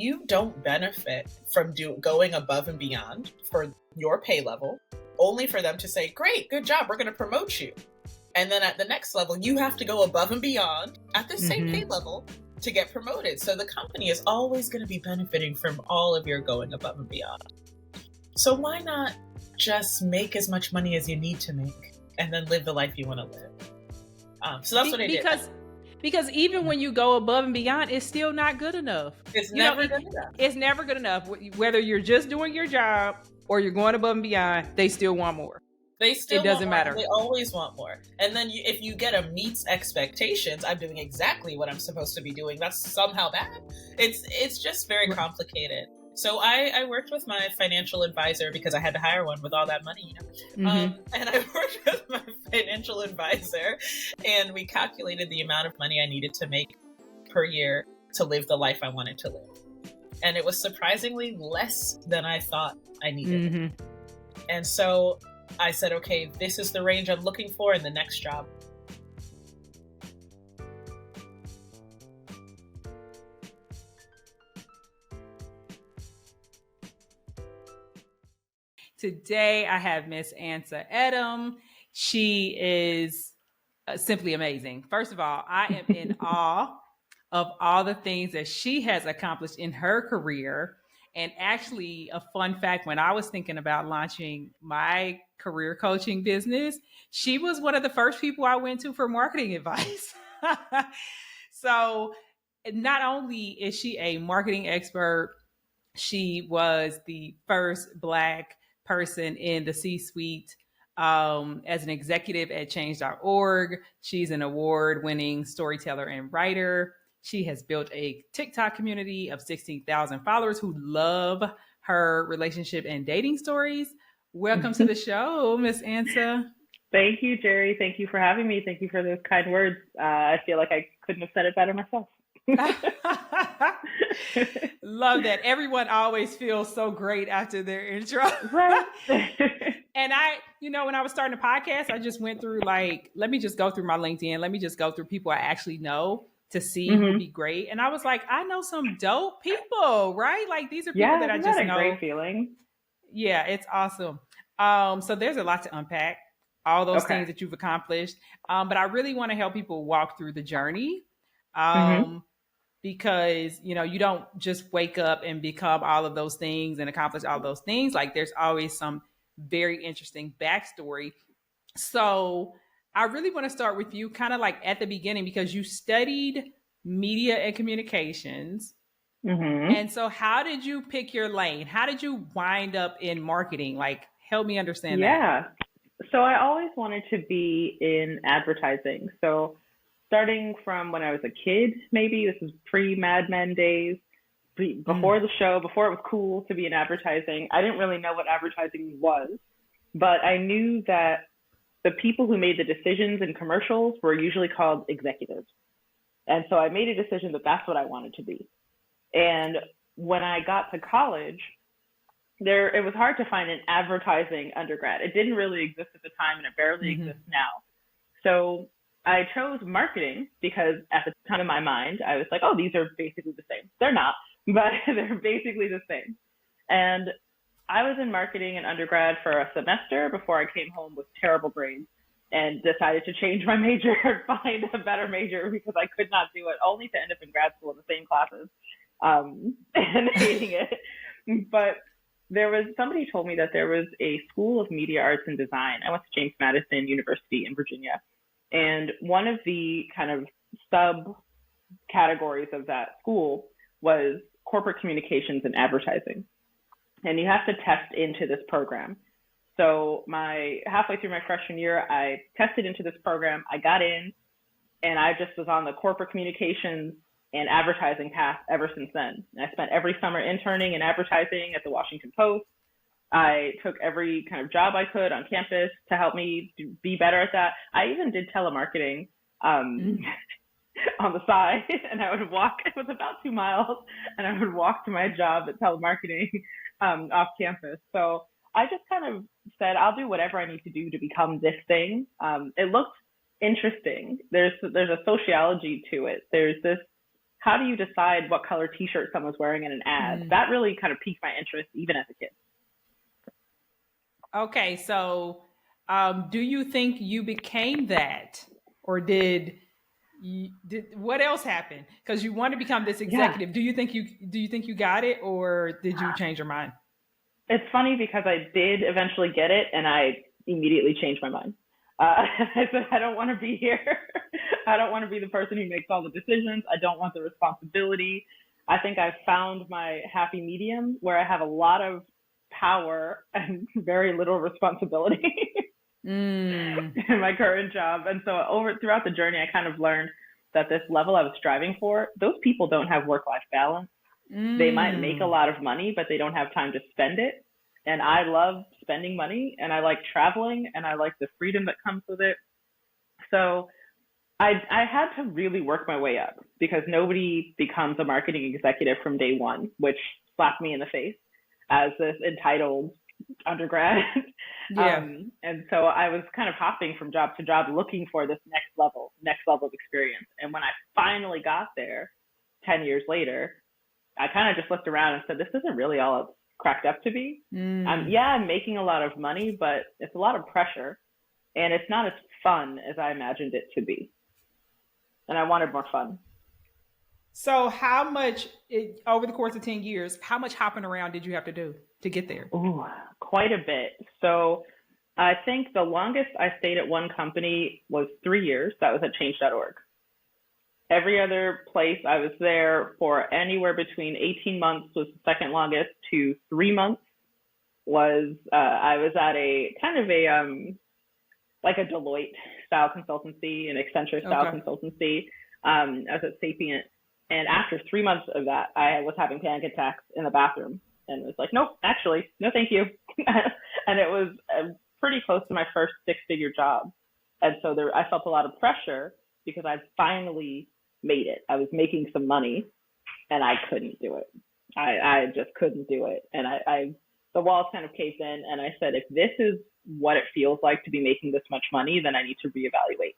you don't benefit from going above and beyond for your pay level, only for them to say, great, good job, we're going to promote you. And then at the next level, you have to go above and beyond at the same pay level to get promoted. So the company is always going to be benefiting from all of your going above and beyond. So why not just make as much money as you need to make and then live the life you want to live? So that's what I did. Because even when you go above and beyond, it's still not good enough. It's never good enough. It's never good enough. Whether you're just doing your job or you're going above and beyond, they still want more. It doesn't matter. They always want more. And then if you get a meets expectations, I'm doing exactly what I'm supposed to be doing, that's somehow bad. It's just very complicated. So I worked with my financial advisor because I had to hire one with all that money, and I worked with my financial advisor, and we calculated the amount of money I needed to make per year to live the life I wanted to live. And it was surprisingly less than I thought I needed. And so I said, okay, this is the range I'm looking for in the next job. Today, I have Miss Ansa Edim. She is simply amazing. First of all, I am in awe of all the things that she has accomplished in her career. And actually, a fun fact, when I was thinking about launching my career coaching business, she was one of the first people I went to for marketing advice. So not only is she a marketing expert, she was the first Black person in the C-suite as an executive at change.org. She's an award-winning storyteller and writer. She has built a Tik Tok community of 16,000 followers who love her relationship and dating stories. Welcome to the show, Miss Ansa. Thank you, Gerrie. Thank you for having me. Thank you for those kind words. I feel like I couldn't have said it better myself. Love that. Everyone always feels so great after their intro. Right. And when I was starting a podcast, I just went through let me just go through my LinkedIn. Let me just go through people I actually know to see who would be great. And I was like, I know some dope people, right? Like these are people that I just know. Great feeling. Yeah, it's awesome. So there's a lot to unpack, all those things that you've accomplished. But I really want to help people walk through the journey. Because, you don't just wake up and become all of those things and accomplish all those things. Like there's always some very interesting backstory. So I really want to start with you kind of like at the beginning, because you studied media and communications. And so how did you pick your lane? How did you wind up in marketing? Like, help me understand that. Yeah. So I always wanted to be in advertising. So starting from when I was a kid, maybe this was pre-Mad Men days, before the show, before it was cool to be in advertising. I didn't really know what advertising was, but I knew that the people who made the decisions in commercials were usually called executives. And so I made a decision that that's what I wanted to be. And when I got to college, it was hard to find an advertising undergrad. It didn't really exist at the time, and it barely exists now. So I chose marketing because at the time in my mind, I was like, oh, these are basically the same. They're not, but they're basically the same. And I was in marketing in undergrad for a semester before I came home with terrible grades and decided to change my major and find a better major because I could not do it, only to end up in grad school in the same classes and hating it. But somebody told me that there was a school of media arts and design. I went to James Madison University in Virginia. And one of the kind of subcategories of that school was corporate communications and advertising. And you have to test into this program. So halfway through my freshman year, I tested into this program. I got in, and I just was on the corporate communications and advertising path ever since then. And I spent every summer interning in advertising at the Washington Post. I took every kind of job I could on campus to help me be better at that. I even did telemarketing on the side, and I would walk. It was about 2 miles, and I would walk to my job at telemarketing off campus. So I just kind of said, I'll do whatever I need to do to become this thing. It looked interesting. There's a sociology to it. There's this how do you decide what color t-shirt someone's wearing in an ad? That really kind of piqued my interest even as a kid. Okay, so do you think you became that, or did what else happened? Because you want to become this executive. Yeah. Do you think you got it, or did you change your mind? It's funny because I did eventually get it, and I immediately changed my mind. I said, I don't want to be here. I don't want to be the person who makes all the decisions. I don't want the responsibility. I think I've found my happy medium where I have a lot of power and very little responsibility in my current job. And so throughout the journey, I kind of learned that this level I was striving for, those people don't have work-life balance. They might make a lot of money, but they don't have time to spend it. And I love spending money, and I like traveling, and I like the freedom that comes with it. So I had to really work my way up, because nobody becomes a marketing executive from day one, which slapped me in the face as this entitled undergrad. Yeah. And so I was kind of hopping from job to job looking for this next level of experience. And when I finally got there 10 years later, I kind of just looked around and said, this isn't really all it's cracked up to be. I'm making a lot of money, but it's a lot of pressure, and it's not as fun as I imagined it to be. And I wanted more fun. So how much, over the course of 10 years, how much hopping around did you have to do to get there? Ooh, quite a bit. So I think the longest I stayed at one company was 3 years. That was at change.org. Every other place I was there for anywhere between 18 months was the second longest to 3 months was, I was at a kind of a, like a Deloitte style consultancy, an Accenture style consultancy. I was at Sapient. And after 3 months of that, I was having panic attacks in the bathroom, and it was like, nope, actually, no, thank you. And it was pretty close to my first 6-figure job. And so I felt a lot of pressure because I finally made it. I was making some money, and I couldn't do it. I just couldn't do it. And the walls kind of caved in, and I said, if this is what it feels like to be making this much money, then I need to reevaluate.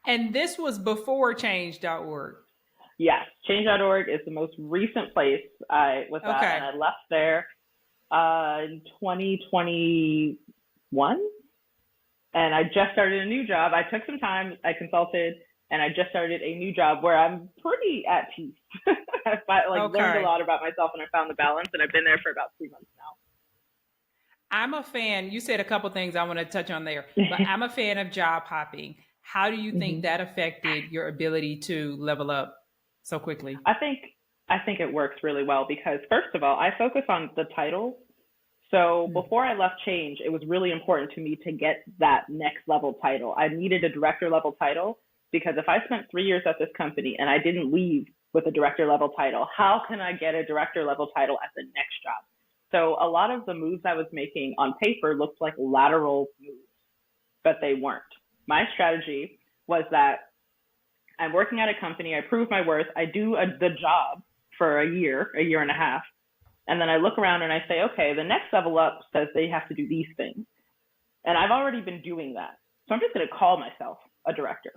And this was before change.org. Yes, change.org is the most recent place I was at, and I left there in 2021. And I just started a new job. I took some time, I consulted, and I just started a new job where I'm pretty at peace. I've learned a lot about myself, and I found the balance, and I've been there for about 3 months now. I'm a fan. You said a couple things I want to touch on there, but I'm a fan of job hopping. How do you think that affected your ability to level up so quickly? I think it works really well because, first of all, I focus on the title. So before I left Change, it was really important to me to get that next level title. I needed a director level title because if I spent 3 years at this company and I didn't leave with a director level title, how can I get a director level title at the next job? So a lot of the moves I was making on paper looked like lateral moves, but they weren't. My strategy was that I'm working at a company, I prove my worth, I do the job for a year and a half, and then I look around and I say, okay, the next level up says they have to do these things. And I've already been doing that. So I'm just going to call myself a director.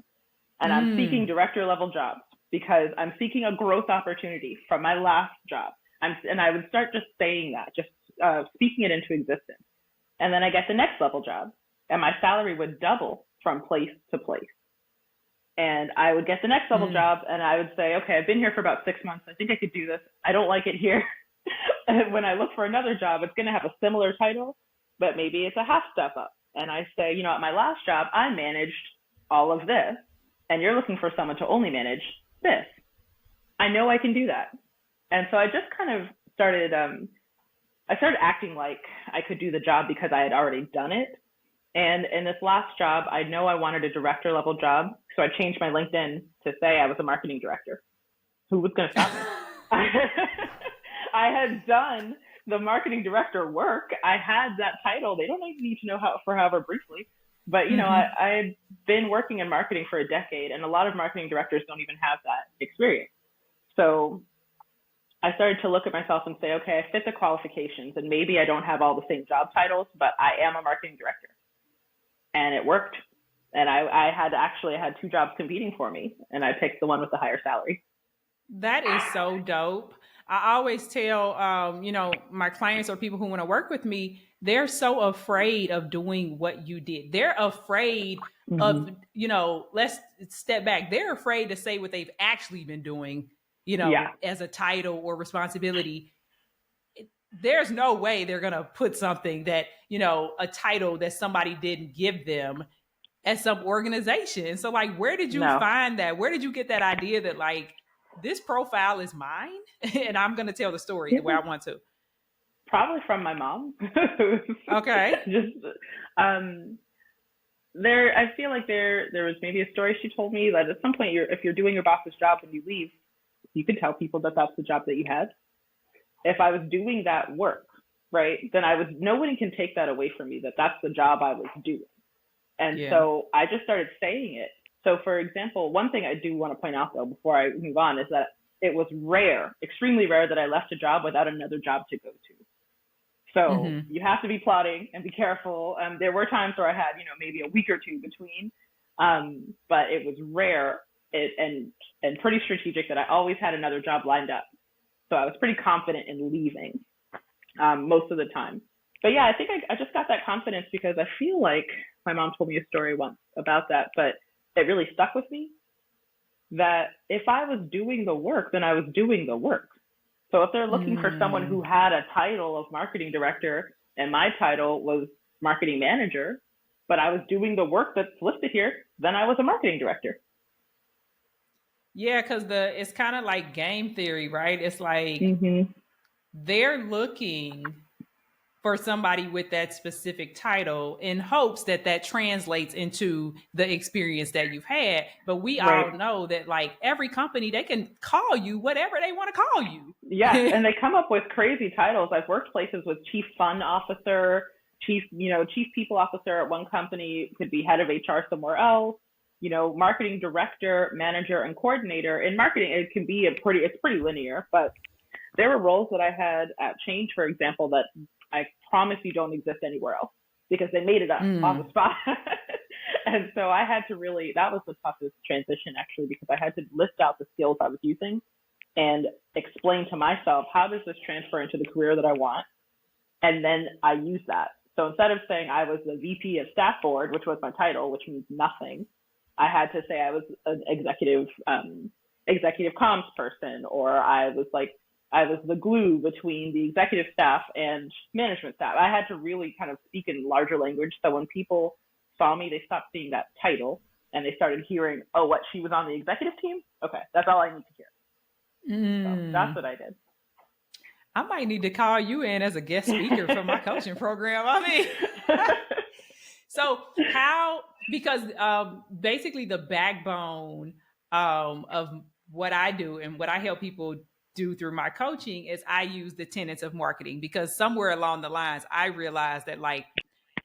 And I'm seeking director level jobs because I'm seeking a growth opportunity from my last job. And I would start just saying that, just speaking it into existence. And then I get the next level job, and my salary would double from place to place. And I would get the next level job, and I would say, okay, I've been here for about 6 months. I think I could do this. I don't like it here. And when I look for another job, it's going to have a similar title, but maybe it's a half step up. And I say, at my last job, I managed all of this, and you're looking for someone to only manage this. I know I can do that. And so I just kind of started, I started acting like I could do the job because I had already done it. And in this last job, I know I wanted a director level job. So I changed my LinkedIn to say I was a marketing director. Who was going to stop me? I had done the marketing director work. I had that title. They don't even need to know for however briefly. But, I had been working in marketing for a decade, and a lot of marketing directors don't even have that experience. So I started to look at myself and say, okay, I fit the qualifications, and maybe I don't have all the same job titles, but I am a marketing director. And it worked. And I had two jobs competing for me, and I picked the one with the higher salary. That is so dope. I always tell, my clients or people who want to work with me, they're so afraid of doing what you did. They're afraid of, let's step back. They're afraid to say what they've actually been doing, Yeah. as a title or responsibility. There's no way they're going to put something that, a title that somebody didn't give them at some organization. So like, where did you find that? Where did you get that idea that like, this profile is mine and I'm going to tell the story the way I want to? Probably from my mom. Okay. Just, I feel like there was maybe a story she told me that at some point if you're doing your boss's job when you leave, you can tell people that that's the job that you had. If I was doing that work, right, then nobody can take that away from me, that that's the job I was doing. And so I just started saying it. So for example, one thing I do want to point out though, before I move on, is that it was rare, extremely rare, that I left a job without another job to go to. So you have to be plotting and be careful. There were times where I had, maybe a week or two between, but it was rare and pretty strategic that I always had another job lined up. So I was pretty confident in leaving most of the time. But yeah, I think I just got that confidence because I feel like my mom told me a story once about that, but it really stuck with me, that if I was doing the work, then I was doing the work. So if they're looking for someone who had a title of marketing director and my title was marketing manager, but I was doing the work that's listed here, then I was a marketing director. Yeah, because it's kind of like game theory, right? It's like they're looking for somebody with that specific title in hopes that translates into the experience that you've had. But we all know that like every company, they can call you whatever they want to call you. Yeah, and they come up with crazy titles. I've worked places with chief fun officer, chief people officer at one company, could be head of HR somewhere else, marketing director, manager, and coordinator. In marketing, it's pretty linear, but there were roles that I had at Change, for example, that I promise you don't exist anywhere else because they made it up on the spot. And so I had to that was the toughest transition actually, because I had to list out the skills I was using and explain to myself, how does this transfer into the career that I want? And then I use that. So instead of saying I was the VP of staff board, which was my title, which means nothing, I had to say I was an executive comms person, or I was the glue between the executive staff and management staff. I had to really kind of speak in larger language. So when people saw me, they stopped seeing that title and they started hearing, oh, what, she was on the executive team? Okay, that's all I need to hear. So that's what I did. I might need to call you in as a guest speaker for my coaching program. I mean, so because basically the backbone of what I do and what I help people do through my coaching is I use the tenets of marketing, because somewhere along the lines, I realized that like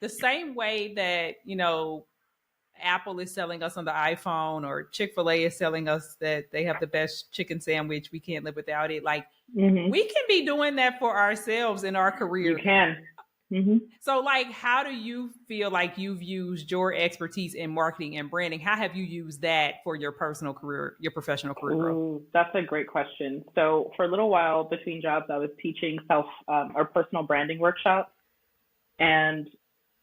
the same way that, Apple is selling us on the iPhone, or Chick-fil-A is selling us that they have the best chicken sandwich, we can't live without it. Like we can be doing that for ourselves in our career. You can. So like, how do you feel like you've used your expertise in marketing and branding? How have you used that for your personal career, your professional career growth? That's a great question. So for a little while between jobs, I was teaching or personal branding workshops, and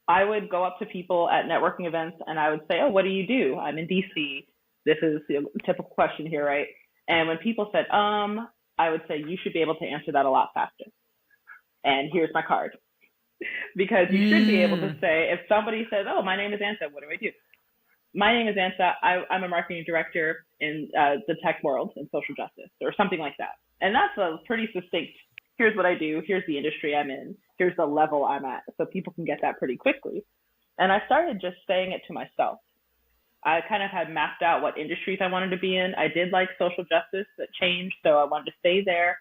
I would go up to people at networking events and I would say, oh, what do you do? I'm in DC. This is a typical question here, right? And when people said, I would say, you should be able to answer that a lot faster. And here's my card. Because you should be able to say, if somebody says, oh, my name is Ansa, what do I do? My name is Ansa. I'm a marketing director in the tech world in social justice, or something like that. And that's a pretty succinct, here's what I do, here's the industry I'm in, here's the level I'm at. So people can get that pretty quickly. And I started just saying it to myself. I kind of had mapped out what industries I wanted to be in. I did like social justice, that changed, so I wanted to stay there.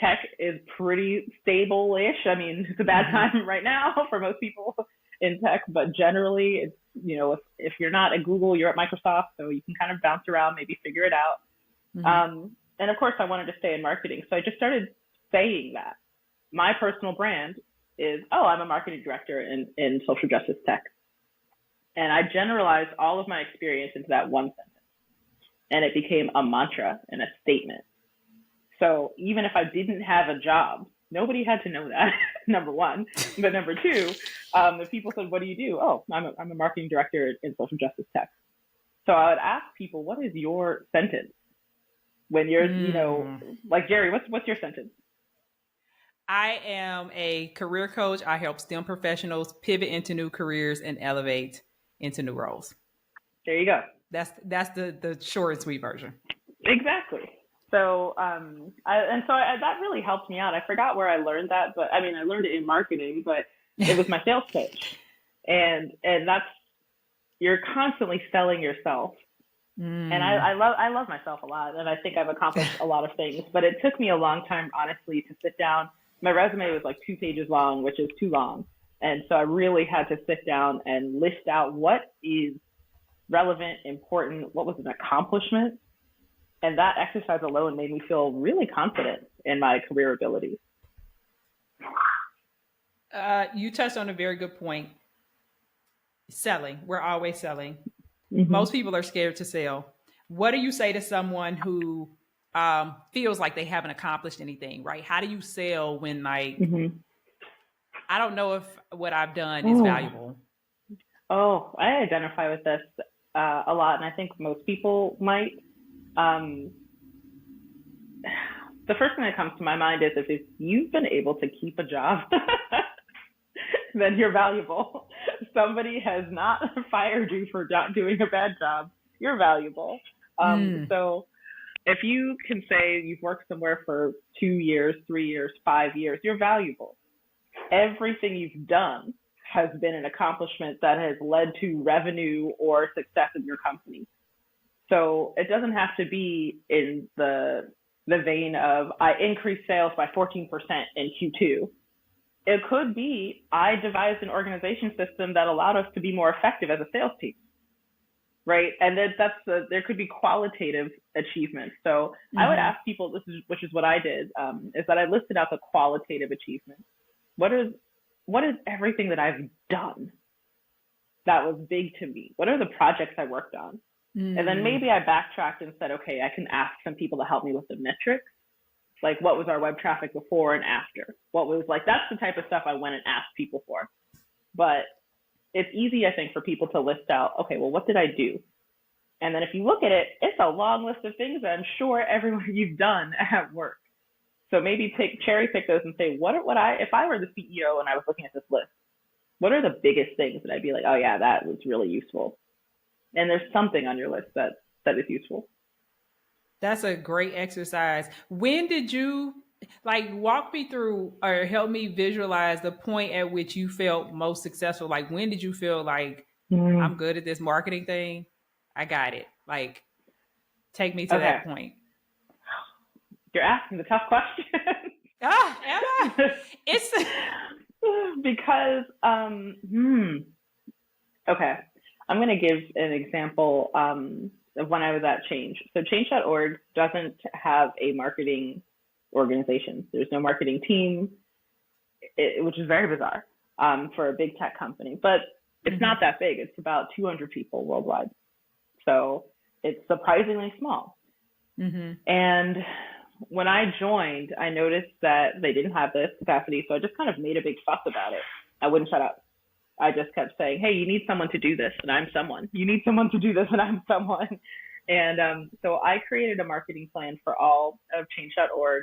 Tech is pretty stable-ish. I mean, it's a bad time right now for most people in tech, but generally, it's, if you're not at Google, you're at Microsoft, so you can kind of bounce around, maybe figure it out. And of course, I wanted to stay in marketing, so I just started saying that. My personal brand is, I'm a marketing director in social justice tech. And I generalized all of my experience into that one sentence. And it became a mantra and a statement. So even if I didn't have a job, nobody had to know that, number one. But number two, if people said, what do you do? Oh, I'm a marketing director in social justice tech. So I would ask people, what is your sentence? When you're, like Gerrie, what's your sentence? I am a career coach. I help STEM professionals pivot into new careers and elevate into new roles. There you go. That's the short and sweet version. Exactly. So that really helped me out. I forgot where I learned that, but I mean, I learned it in marketing, but it was my sales pitch, and that's, you're constantly selling yourself. And I love myself a lot, and I think I've accomplished a lot of things, but it took me a long time, honestly, to sit down. My resume was like 2 pages long, which is too long. And so I really had to sit down and list out what is relevant, important, what was an accomplishment. And that exercise alone made me feel really confident in my career abilities. You touched on a very good point. Selling. We're always selling. Mm-hmm. Most people are scared to sell. What do you say to someone who feels like they haven't accomplished anything, right? How do you sell when, like, I don't know if what I've done is valuable? Oh, I identify with this a lot, and I think most people might. The first thing that comes to my mind is if you've been able to keep a job, then you're valuable. Somebody has not fired you for not doing a bad job. You're valuable. So if you can say you've worked somewhere for 2 years, 3 years, 5 years, you're valuable. Everything you've done has been an accomplishment that has led to revenue or success of your company. So it doesn't have to be in the vein of I increased sales by 14% in Q2. It could be I devised an organization system that allowed us to be more effective as a sales team, right? And then there could be qualitative achievements. So I would ask people, which is what I did, is that I listed out the qualitative achievements. What is everything that I've done that was big to me? What are the projects I worked on? And then maybe I backtracked and said, okay, I can ask some people to help me with the metrics. Like, what was our web traffic before and after? What was like, that's the type of stuff I went and asked people for. But it's easy, I think, for people to list out, okay, well, what did I do? And then if you look at it, it's a long list of things that I'm sure everyone you've done at work. So maybe cherry pick those and say, if I were the CEO and I was looking at this list, what are the biggest things that I'd be like, oh yeah, that was really useful. And there's something on your list that is useful. That's a great exercise. When did you, like, walk me through or help me visualize the point at which you felt most successful? Like, when did you feel like I'm good at this marketing thing? I got it. Like, take me to that point. You're asking the tough question. Am I? It's because, okay. I'm going to give an example of when I was at Change. So Change.org doesn't have a marketing organization. There's no marketing team, which is very bizarre for a big tech company. But it's not that big. It's about 200 people worldwide. So it's surprisingly small. And when I joined, I noticed that they didn't have this capacity. So I just kind of made a big fuss about it. I wouldn't shut up. I just kept saying, hey, you need someone to do this, and I'm someone. You need someone to do this, and I'm someone. And so I created a marketing plan for all of Change.org.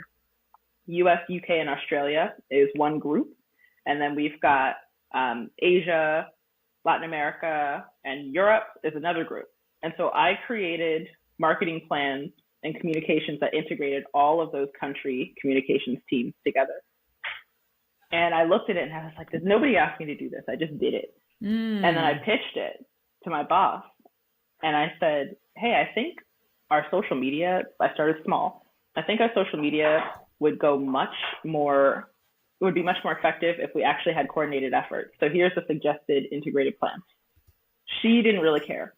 US, UK, and Australia is one group. And then we've got Asia, Latin America, and Europe is another group. And so I created marketing plans and communications that integrated all of those country communications teams together. And I looked at it and I was like, there's nobody asked me to do this. I just did it. And then I pitched it to my boss. And I said, hey, I think our social media, I started small. I think our social media would be much more effective if we actually had coordinated efforts. So here's the suggested integrated plan. She didn't really care.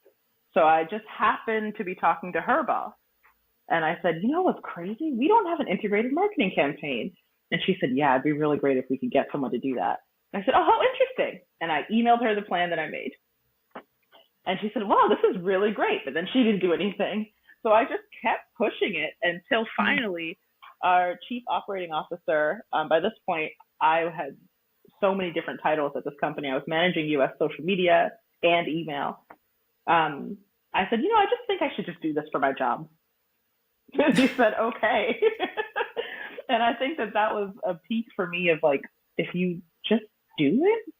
So I just happened to be talking to her boss. And I said, you know what's crazy? We don't have an integrated marketing campaign. And she said, yeah, it'd be really great if we could get someone to do that. And I said, oh, how interesting. And I emailed her the plan that I made. And she said, wow, this is really great. But then she didn't do anything. So I just kept pushing it until finally our chief operating officer, by this point, I had so many different titles at this company. I was managing US social media and email. I said, I just think I should just do this for my job. And he said, okay. And I think that was a peak for me of like, if you just do it,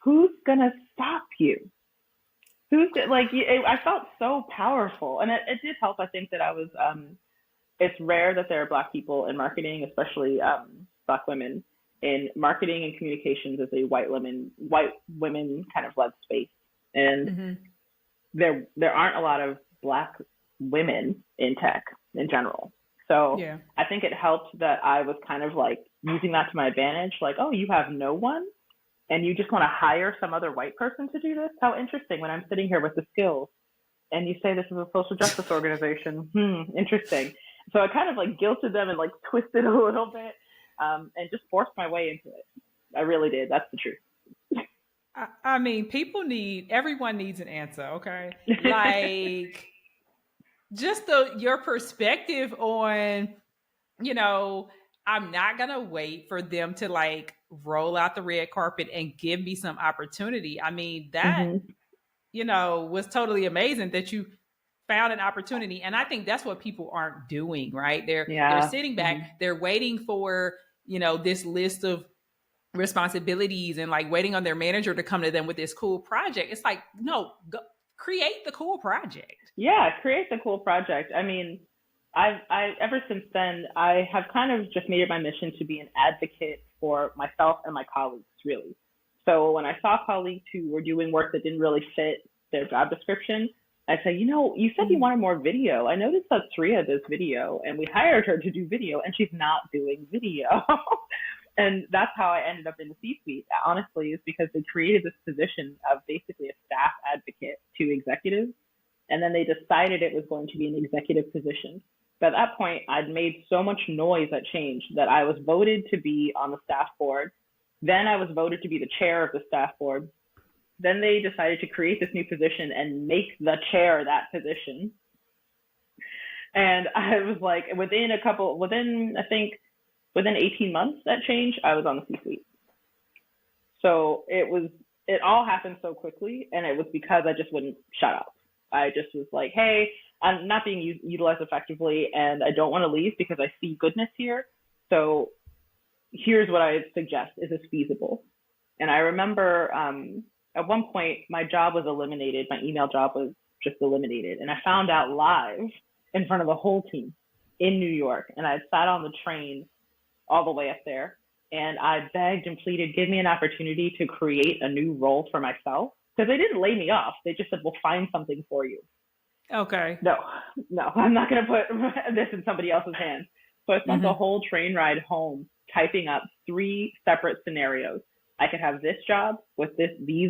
who's going to stop you? I felt so powerful. And it did help. I think that I was, it's rare that there are Black people in marketing, especially Black women in marketing and communications as a white women kind of led space. And there aren't a lot of Black women in tech in general. So I think it helped that I was kind of like using that to my advantage. Like, oh, you have no one and you just want to hire some other white person to do this? How interesting, when I'm sitting here with the skills and you say this is a social justice organization. Interesting. So I kind of like guilted them and like twisted a little bit and just forced my way into it. I really did. That's the truth. I mean, everyone needs an answer, okay? Like, just your perspective on, I'm not going to wait for them to like roll out the red carpet and give me some opportunity. I mean, that, was totally amazing that you found an opportunity. And I think that's what people aren't doing, right? They're sitting back, they're waiting for, this list of responsibilities and like waiting on their manager to come to them with this cool project. It's like, no, go create the cool project. Yeah, create the cool project. I mean, I ever since then, I have kind of just made it my mission to be an advocate for myself and my colleagues, really. So when I saw colleagues who were doing work that didn't really fit their job description, I said, you said you wanted more video. I noticed that Sriya does video, and we hired her to do video, and she's not doing video. And that's how I ended up in the C-suite, honestly, is because they created this position of basically a staff advocate to executives. And then they decided it was going to be an executive position. But at that point, I'd made so much noise at Change that I was voted to be on the staff board. Then I was voted to be the chair of the staff board. Then they decided to create this new position and make the chair that position. And I was like, within 18 months at Change, I was on the C-suite. So it all happened so quickly, and it was because I just wouldn't shut up. I just was like, hey, I'm not being utilized effectively, and I don't want to leave because I see goodness here. So here's what I suggest. Is this feasible? And I remember at one point, my job was eliminated. My email job was just eliminated. And I found out live in front of the whole team in New York. And I sat on the train all the way up there. And I begged and pleaded, give me an opportunity to create a new role for myself. Because they didn't lay me off. They just said, we'll find something for you. Okay. No, I'm not going to put this in somebody else's hands. So I spent the whole train ride home typing up 3 separate scenarios. I could have this job with with this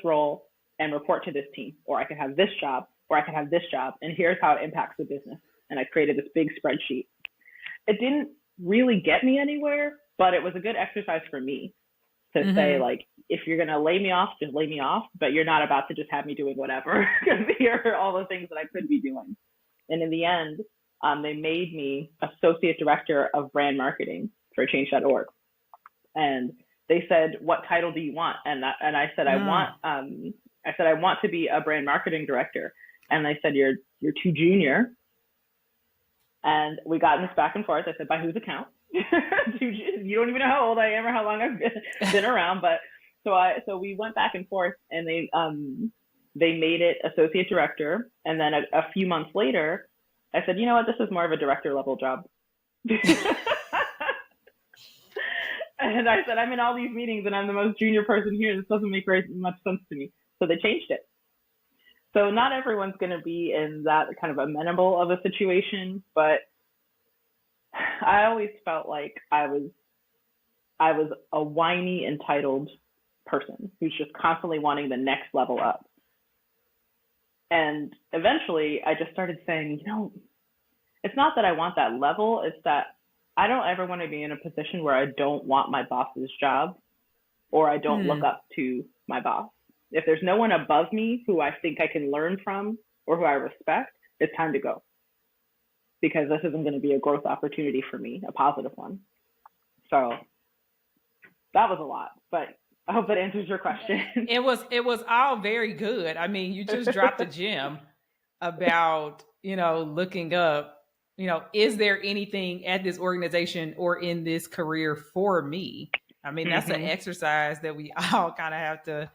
role and report to this team. Or I could have this job, or I could have this job. And here's how it impacts the business. And I created this big spreadsheet. It didn't really get me anywhere, but it was a good exercise for me to say, like, if you're going to lay me off, just lay me off, but you're not about to just have me doing whatever, because here are all the things that I could be doing. And in the end, they made me associate director of brand marketing for change.org. And they said, what title do you want? And I said, I want to be a brand marketing director. And they said, you're too junior. And we got in this back and forth. I said, by whose account? You don't even know how old I am or how long I've been around. But so we went back and forth, and they made it associate director. And then a few months later, I said, you know what, this is more of a director level job. And I said, I'm in all these meetings and I'm the most junior person here. This doesn't make very much sense to me. So they changed it. So not everyone's going to be in that kind of amenable of a situation, but I always felt like I was a whiny, entitled person who's just constantly wanting the next level up. And eventually I just started saying, it's not that I want that level. It's that I don't ever want to be in a position where I don't want my boss's job or I don't look up to my boss. If there's no one above me who I think I can learn from or who I respect, it's time to go, because this isn't going to be a growth opportunity for me, a positive one. So that was a lot, but I hope that answers your question. It was all very good. I mean, you just dropped a gem about, looking up, is there anything at this organization or in this career for me? I mean, that's an exercise that we all kind of have to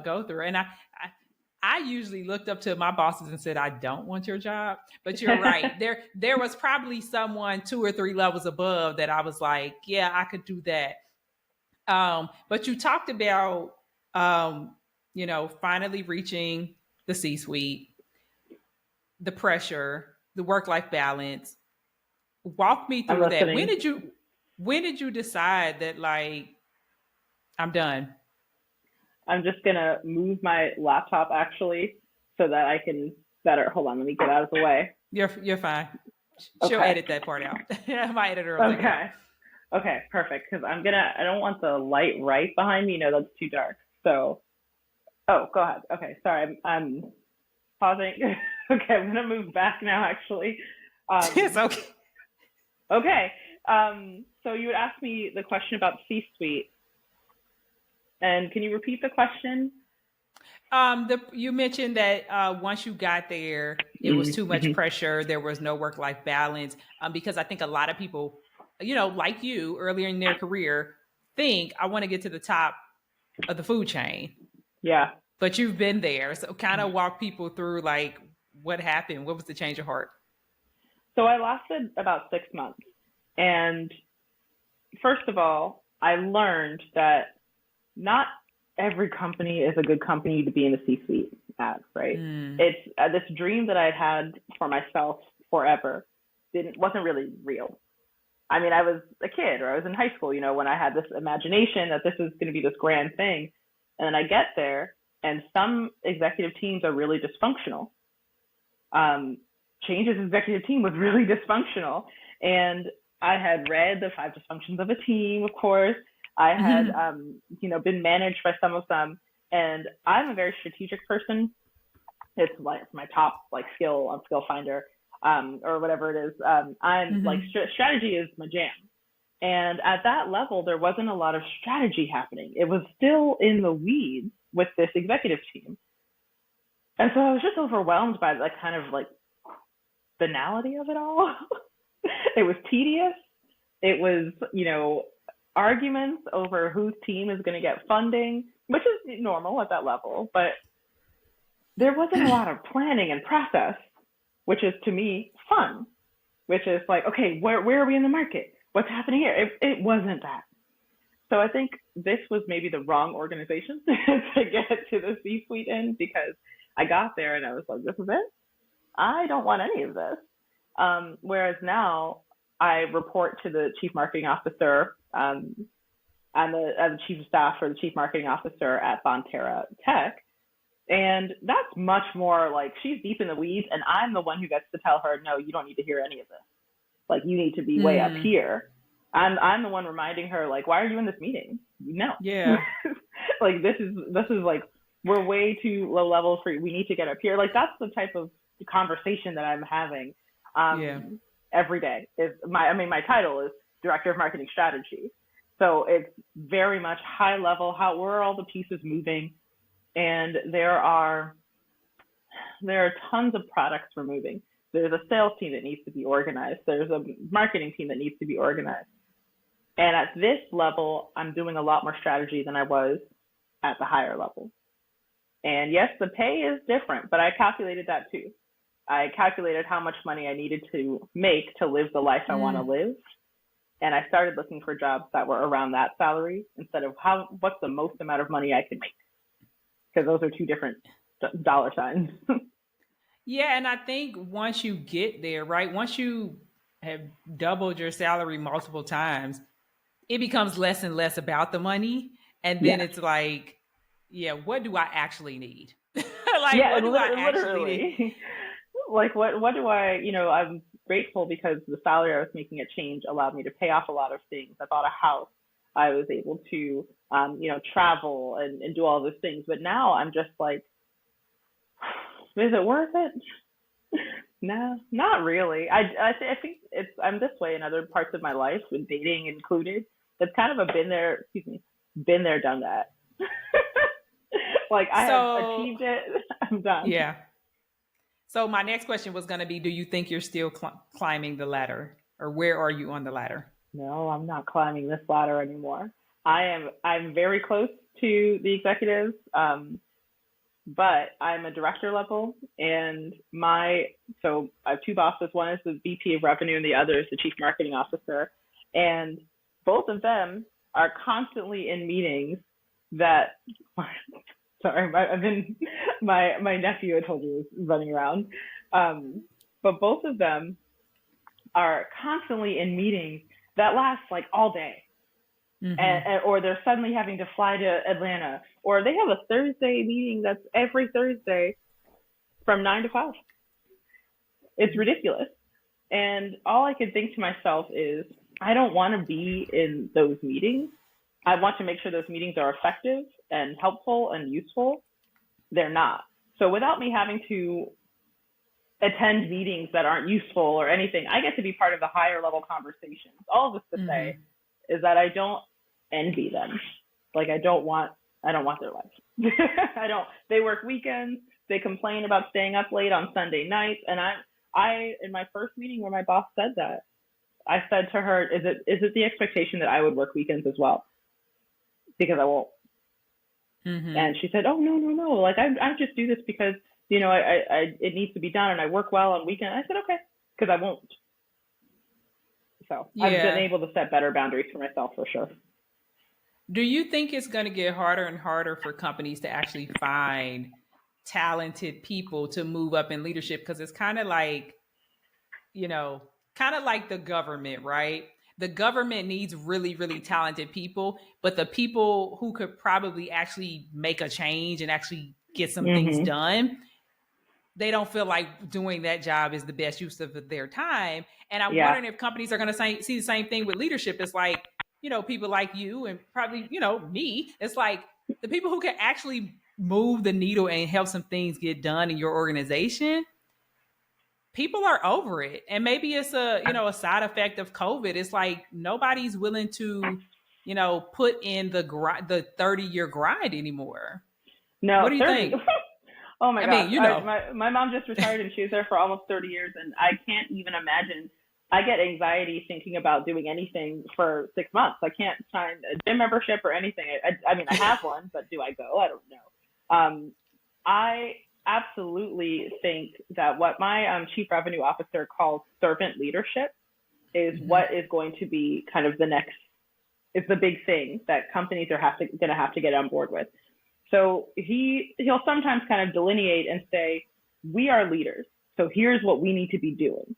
go through. And I usually looked up to my bosses and said, I don't want your job, but you're right. There was probably someone 2 or 3 levels above that I was like, yeah, I could do that. But you talked about, finally reaching the C-suite, the pressure, the work-life balance. Walk me through that. When did you decide that, like, I'm done? I'm just going to move my laptop actually so that I can better, hold on, let me get out of the way. You're fine. She'll edit that part out. My editor will take it out. Okay, perfect. Because I don't want the light right behind me. No, that's too dark. So, go ahead. Okay, sorry, I'm pausing. Okay, I'm gonna move back now. Actually, it's okay. Okay. So you would ask me the question about C-suite, and can you repeat the question? You mentioned that once you got there, it was too much pressure. There was no work-life balance. Because I think a lot of people, like you earlier in their career, think I want to get to the top of the food chain. Yeah. But you've been there. So kind of walk people through, like, what happened? What was the change of heart? So I lasted about 6 months. And first of all, I learned that not every company is a good company to be in the C-suite at, right? It's this dream that I'd had for myself forever wasn't really real. I mean, I was a kid, or I was in high school, when I had this imagination that this is going to be this grand thing. And then I get there, and some executive teams are really dysfunctional. Change's executive team was really dysfunctional. And I had read the 5 dysfunctions of a team, of course. I had, been managed by some of them. And I'm a very strategic person. It's like my top skill on Skill Finder, or whatever it is. I'm like, strategy is my jam. And at that level, there wasn't a lot of strategy happening. It was still in the weeds with this executive team. And so I was just overwhelmed by the kind of banality of it all. It was tedious. It was, arguments over whose team is going to get funding, which is normal at that level. But there wasn't a lot of planning and process, which is, to me, fun, which is like, okay, where are we in the market? What's happening here? It wasn't that. So I think this was maybe the wrong organization to get to the C-suite in, because I got there and I was like, this is it? I don't want any of this. Whereas now I report to the chief marketing officer. I'm the chief of staff for the chief marketing officer at Bonterra Tech. And that's much more like, she's deep in the weeds, and I'm the one who gets to tell her, no, you don't need to hear any of this. Like, you need to be way up here. I'm the one reminding her, like, why are you in this meeting? No. Yeah. Like, this is like, we're way too low level for you. We need to get up here. Like, that's the type of conversation that I'm having every day. My title is Director of Marketing Strategy. So it's very much high level, where are all the pieces moving? And there are tons of products we're moving. There's a sales team that needs to be organized. There's a marketing team that needs to be organized. And at this level, I'm doing a lot more strategy than I was at the higher level. And yes, the pay is different, but I calculated that too. I calculated how much money I needed to make to live the life I want to live. And I started looking for jobs that were around that salary instead of what's the most amount of money I can make. Because those are two different dollar signs. Yeah, and I think once you get there, right, once you have doubled your salary multiple times, it becomes less and less about the money. And then it's like, what do I actually need? What do I actually need? Like, what do I, I'm grateful because the salary I was making at Change allowed me to pay off a lot of things. I bought a house. I was able to, travel and do all those things. But now I'm just like, is it worth it? No, not really. I think I'm this way in other parts of my life, with dating included. It's kind of a been there, done that. Like I have achieved it. I'm done. Yeah. So my next question was going to be, do you think you're still climbing the ladder, or where are you on the ladder? No, I'm not climbing this ladder anymore. I'm very close to the executives, but I'm a director level, and so I have two bosses. One is the VP of revenue, and the other is the chief marketing officer. And both of them are constantly in meetings that, sorry, my nephew, I told you, was running around. But both of them are constantly in meetings that last like all day. Mm-hmm. Or they're suddenly having to fly to Atlanta, or they have a Thursday meeting that's every Thursday from 9 to 5. It's ridiculous. And all I could think to myself is, I don't want to be in those meetings. I want to make sure those meetings are effective and helpful and useful. They're not. So without me having to attend meetings that aren't useful or anything, I get to be part of the higher level conversations. All of this to say is that I don't envy them. Like I don't want their life. They work weekends. They complain about staying up late on Sunday nights. And I in my first meeting where my boss said that, I said to her, is it the expectation that I would work weekends as well? Because I won't. Mm-hmm. And she said, oh, no. Like I just do this because, it needs to be done and I work well on weekends. I said, okay, because I won't. So yeah. I've been able to set better boundaries for myself for sure. Do you think it's going to get harder and harder for companies to actually find talented people to move up in leadership? Because it's kind of like, the government, right? The government needs really, really talented people, but the people who could probably actually make a change and actually get some things done, they don't feel like doing that job is the best use of their time. And I'm wondering if companies are going to see the same thing with leadership. It's like, people like you and probably, me, it's like the people who can actually move the needle and help some things get done in your organization, people are over it. And maybe it's a side effect of COVID. It's like nobody's willing to, put in the 30-year grind anymore. No, what do you think? Oh my God. My mom just retired and she was there for almost 30 years. And I can't even imagine. I get anxiety thinking about doing anything for 6 months. I can't sign a gym membership or anything. I have one, but do I go? I don't know. I absolutely think that what my chief revenue officer calls servant leadership is what is going to be kind of it's the big thing that companies are going to have to get on board with. So he'll sometimes kind of delineate and say, we are leaders, so here's what we need to be doing.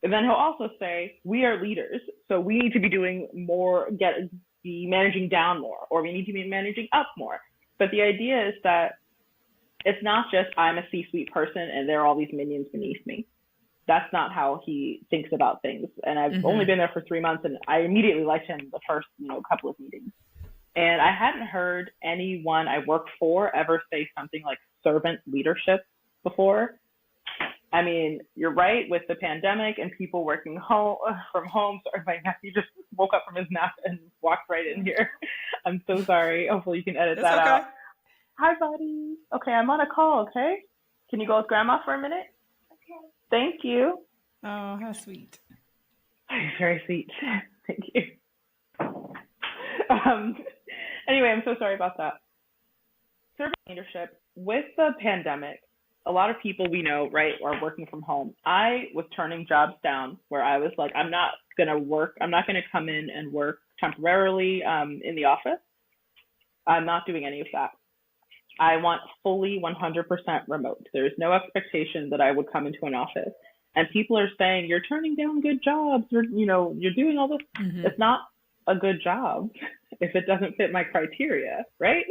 And then he'll also say, we are leaders, so we need to be doing more, be managing down more, or we need to be managing up more. But the idea is that it's not just I'm a C-suite person and there are all these minions beneath me. That's not how he thinks about things. And I've only been there for 3 months, and I immediately liked him the first couple of meetings. And I hadn't heard anyone I worked for ever say something like servant leadership before. I mean, you're right, with the pandemic and people working from home. Sorry, my nephew just woke up from his nap and walked right in here. I'm so sorry. Hopefully you can edit that out. Hi, buddy. Okay, I'm on a call, okay? Can you go with Grandma for a minute? Okay. Thank you. Oh, how sweet. Very sweet. Thank you. Anyway, I'm so sorry about that. Servant leadership, with the pandemic, a lot of people we know, right, are working from home. I was turning jobs down where I was like, I'm not going to come in and work temporarily in the office. I'm not doing any of that. I want fully 100% remote. There's no expectation that I would come into an office. And people are saying, you're turning down good jobs. You're doing all this. It's not a good job if it doesn't fit my criteria, right?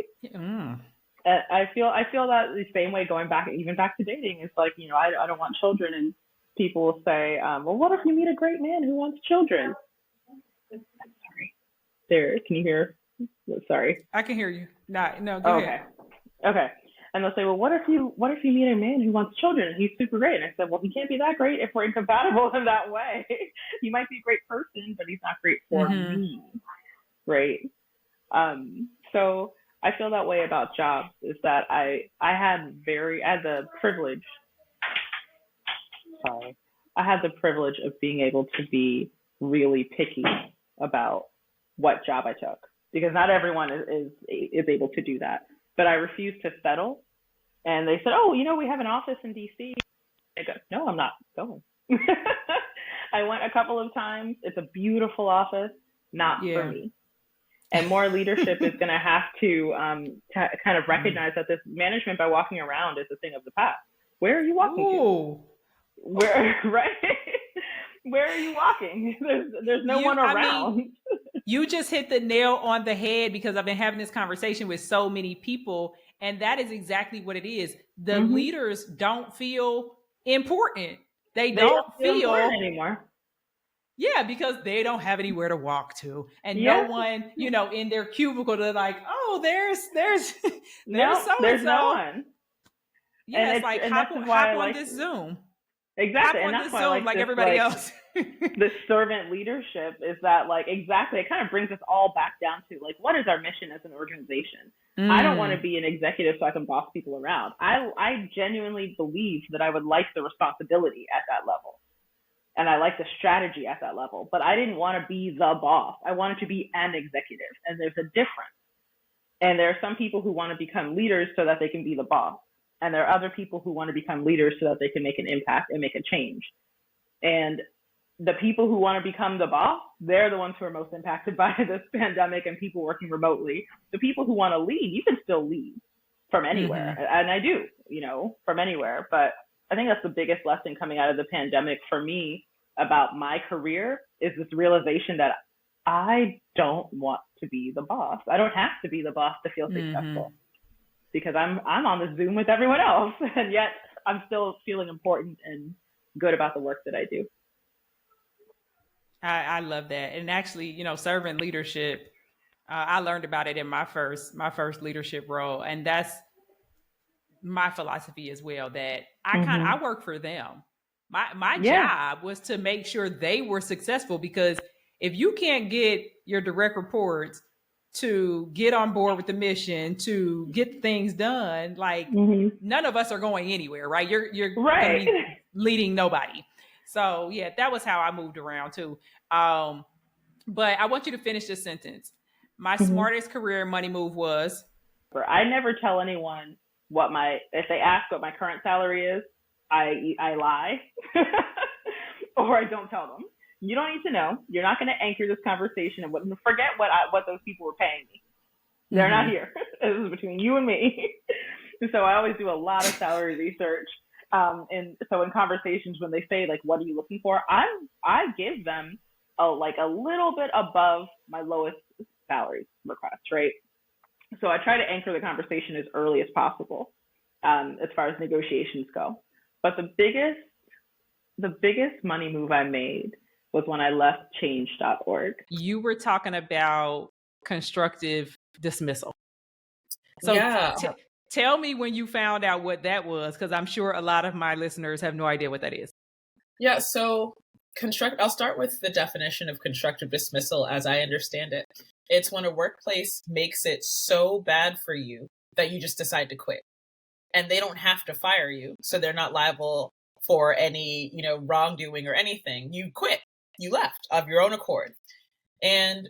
I feel that the same way going back to dating. It's like, I don't want children, and people will say, well, what if you meet a great man who wants children? Sorry. there. Can you hear? Sorry. I can hear you. No, go ahead. Okay. And they'll say, well, what if you meet a man who wants children and he's super great? And I said, well, he can't be that great if we're incompatible in that way. He might be a great person, but he's not great for me, right? So I feel that way about jobs, is that I had the privilege of being able to be really picky about what job I took, because not everyone is able to do that. But I refused to settle. And they said, oh, we have an office in DC. I go, no, I'm not going. I went a couple of times. It's a beautiful office, not for me. And more leadership is going to have to kind of recognize that this management by walking around is a thing of the past. Where are you walking to? Right? Where are you walking? There's no one around. You just hit the nail on the head, because I've been having this conversation with so many people, and that is exactly what it is. The leaders don't feel important. They don't feel important anymore. Yeah, because they don't have anywhere to walk to, and no one, in their cubicle, they're like, oh, there's so there's no one. Yeah, it's like hop on this Zoom. Exactly, and that's why I like everybody else. The servant leadership is that, exactly, it kind of brings us all back down to, what is our mission as an organization? I don't want to be an executive so I can boss people around. I genuinely believe that I would like the responsibility at that level, and I like the strategy at that level, but I didn't want to be the boss. I wanted to be an executive, and there's a difference. And there are some people who want to become leaders so that they can be the boss. And there are other people who want to become leaders so that they can make an impact and make a change. And the people who want to become the boss, they're the ones who are most impacted by this pandemic and people working remotely. The people who want to lead, you can still lead from anywhere. And I do, from anywhere. But I think that's the biggest lesson coming out of the pandemic for me about my career, is this realization that I don't want to be the boss. I don't have to be the boss to feel successful. Because I'm on the Zoom with everyone else, and yet I'm still feeling important and good about the work that I do. I love that. And actually, servant leadership, I learned about it in my first leadership role. And that's my philosophy as well, that I work for them. My job was to make sure they were successful, because if you can't get your direct reports to get on board with the mission, to get things done, none of us are going anywhere, right? You're right. Gonna be leading nobody. So yeah, that was how I moved around too. But I want you to finish this sentence. My smartest career money move was? I never tell anyone if they ask what my current salary is, I lie or I don't tell them. You don't need to know. You're not going to anchor this conversation and forget what those people were paying me. They're not here. This is between you and me. So I always do a lot of salary research. And so in conversations, when they say, what are you looking for? I give them a little bit above my lowest salary request, right? So I try to anchor the conversation as early as possible, as far as negotiations go. But the biggest money move I made was when I left change.org. You were talking about constructive dismissal. So tell me when you found out what that was, because I'm sure a lot of my listeners have no idea what that is. Yeah, so I'll start with the definition of constructive dismissal as I understand it. It's when a workplace makes it so bad for you that you just decide to quit. And they don't have to fire you, so they're not liable for any, wrongdoing or anything. You quit. You left of your own accord. And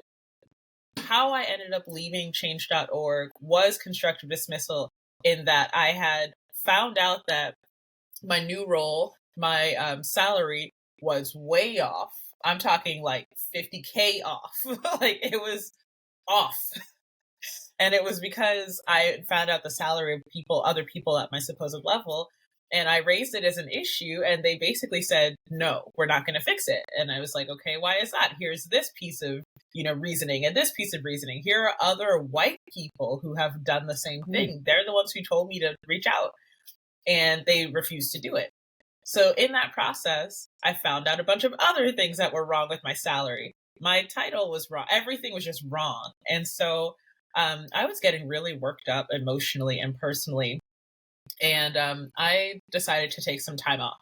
how I ended up leaving change.org was constructive dismissal, in that I had found out that my new role, my salary was way off. I'm talking $50K off. It was off. And it was because I found out the salary of other people at my supposed level. And I raised it as an issue, and they basically said, no, we're not going to fix it. And I was like, okay, why is that? Here's this piece of, reasoning, and this piece of reasoning. Here are other white people who have done the same thing. They're the ones who told me to reach out, and they refused to do it. So in that process, I found out a bunch of other things that were wrong with my salary. my title was wrong. Everything was just wrong. And so I was getting really worked up emotionally and personally. And I decided to take some time off.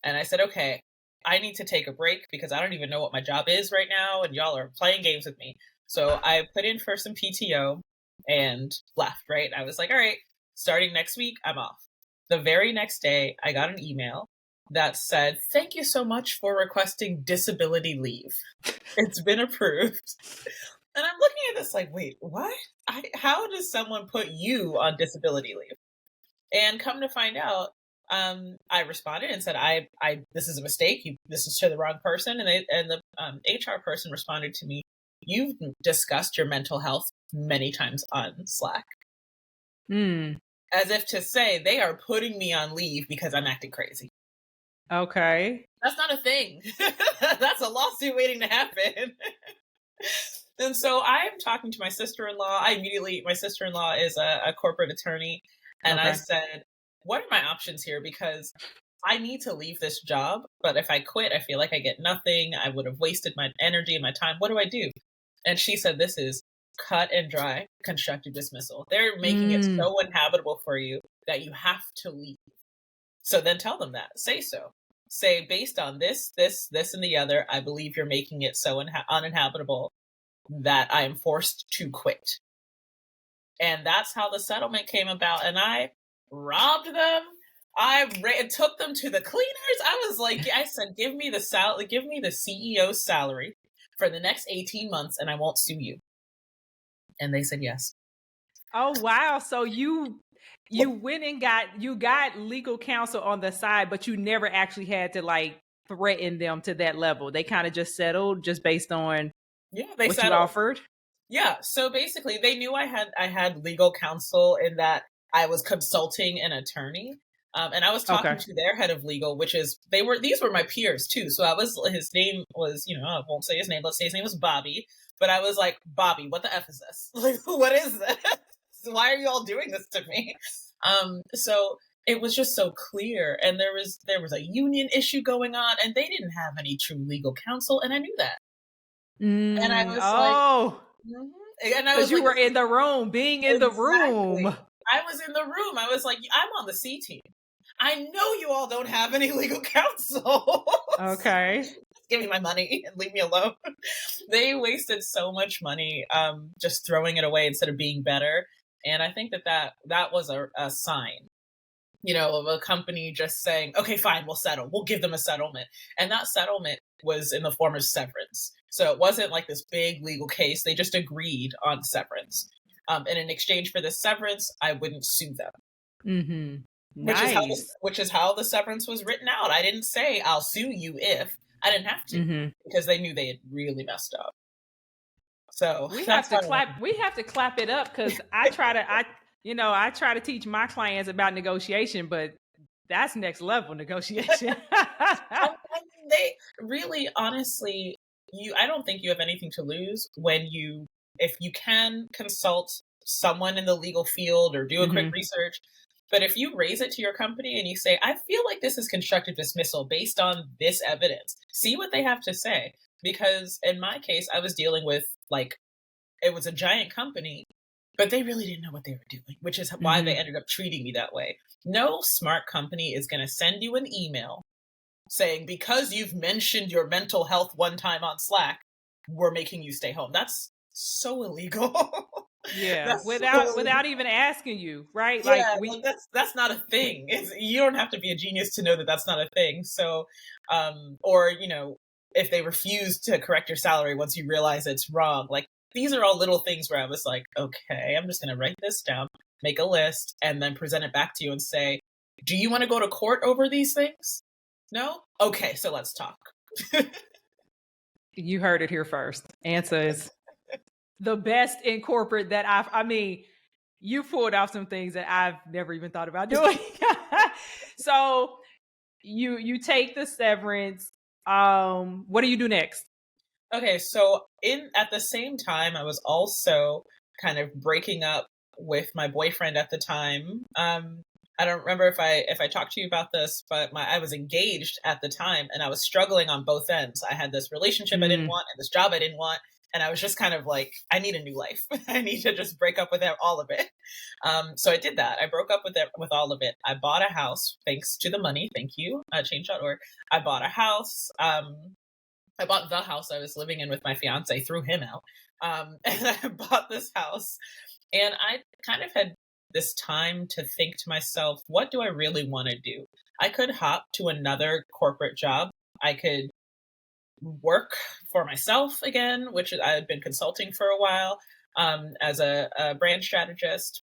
And I said, okay, I need to take a break because I don't even know what my job is right now. And y'all are playing games with me. So I put in for some PTO and left, right? I was like, all right, starting next week, I'm off. The very next day, I got an email that said, thank you so much for requesting disability leave. It's been approved. And I'm looking at this like, wait, what? How does someone put you on disability leave? And come to find out, I responded and said, I this is a mistake. This is to the wrong person. And the HR person responded to me, you've discussed your mental health many times on Slack. As if to say they are putting me on leave because I'm acting crazy. Okay. That's not a thing. That's a lawsuit waiting to happen. And so I'm talking to my sister-in-law. My sister-in-law is a corporate attorney. And I said, what are my options here? Because I need to leave this job. But if I quit, I feel like I get nothing. I would have wasted my energy and my time. What do I do? And she said, this is cut and dry constructive dismissal. They're making it so uninhabitable for you that you have to leave. So then tell them that. Say so. Say, based on this, and the other, I believe you're making it so uninhabitable that I am forced to quit. And that's how the settlement came about. And I robbed them. I took them to the cleaners. I said, give me the CEO's salary for the next 18 months and I won't sue you. And they said yes. Oh, wow. So you went and got legal counsel on the side, but you never actually had to like threaten them to that level. They kind of just settled just based on what you offered. Yeah. So basically they knew I had legal counsel in that I was consulting an attorney. And I was talking to their head of legal, these were my peers too. So his name was, I won't say his name. Let's say his name was Bobby. But I was like, Bobby, what the F is this? Like, what is this? Why are you all doing this to me? So it was just so clear. And there was a union issue going on and they didn't have any true legal counsel. And I knew that. And I was and I was you were in the room, being in the room. I was in the room. I was like, I'm on the C team. I know you all don't have any legal counsel. Okay. Give me my money and leave me alone. They wasted so much money just throwing it away instead of being better. And I think that was a sign, of a company just saying, okay, fine, we'll settle. We'll give them a settlement. And that settlement was in the form of severance. So it wasn't like this big legal case. They just agreed on severance. And in exchange for this severance, I wouldn't sue them. Mm-hmm. Nice. Which is how the severance was written out. I didn't say I'll sue you if. I didn't have to because they knew they had really messed up. So we have to clap it up because I try to teach my clients about negotiation, but that's next level negotiation. They really, honestly, I don't think you have anything to lose if you can consult someone in the legal field or do a quick research. But if you raise it to your company and you say, I feel like this is constructive dismissal based on this evidence, see what they have to say. Because in my case, I was dealing with it was a giant company, but they really didn't know what they were doing, which is why they ended up treating me that way. No smart company is going to send you an email saying, because you've mentioned your mental health one time on Slack, we're making you stay home. That's so illegal. Yeah, without even asking you, right? Yeah, that's not a thing. You don't have to be a genius to know that that's not a thing. So, or if they refuse to correct your salary once you realize it's wrong, these are all little things where I was like, okay, I'm just gonna write this down, make a list, and then present it back to you and say, do you want to go to court over these things? No? Okay, so let's talk. You heard it here first. Ansa is the best in corporate that you pulled off some things that I've never even thought about doing. So you take the severance. What do you do next? Okay, so at the same time, I was also kind of breaking up with my boyfriend at the time. I don't remember if I talked to you about this, but I was engaged at the time and I was struggling on both ends. I had this relationship I didn't want and this job I didn't want. And I was just kind of like, I need a new life. I need to just break up with all of it. So I did that. I broke up with all of it. I bought a house, thanks to the money. Thank you, change.org. I bought a house. I bought the house I was living in with my fiance, threw him out. And I bought this house. And I kind of had this time to think to myself, what do I really want to do? I could hop to another corporate job. I could work for myself again, which I had been consulting for a while as a brand strategist.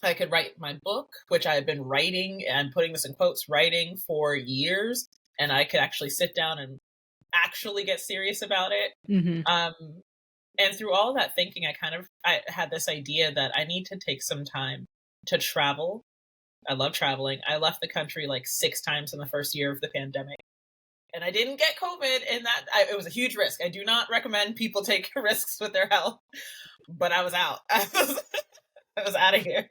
I could write my book, which I had been writing, and I'm putting this in quotes, writing for years. And I could actually sit down and actually get serious about it. And through all that thinking, I had this idea that I need to take some time to travel. I love traveling. I left the country like 6 times in the first year of the pandemic. And I didn't get COVID, and it was a huge risk. I do not recommend people take risks with their health, but I was out. I was out of here.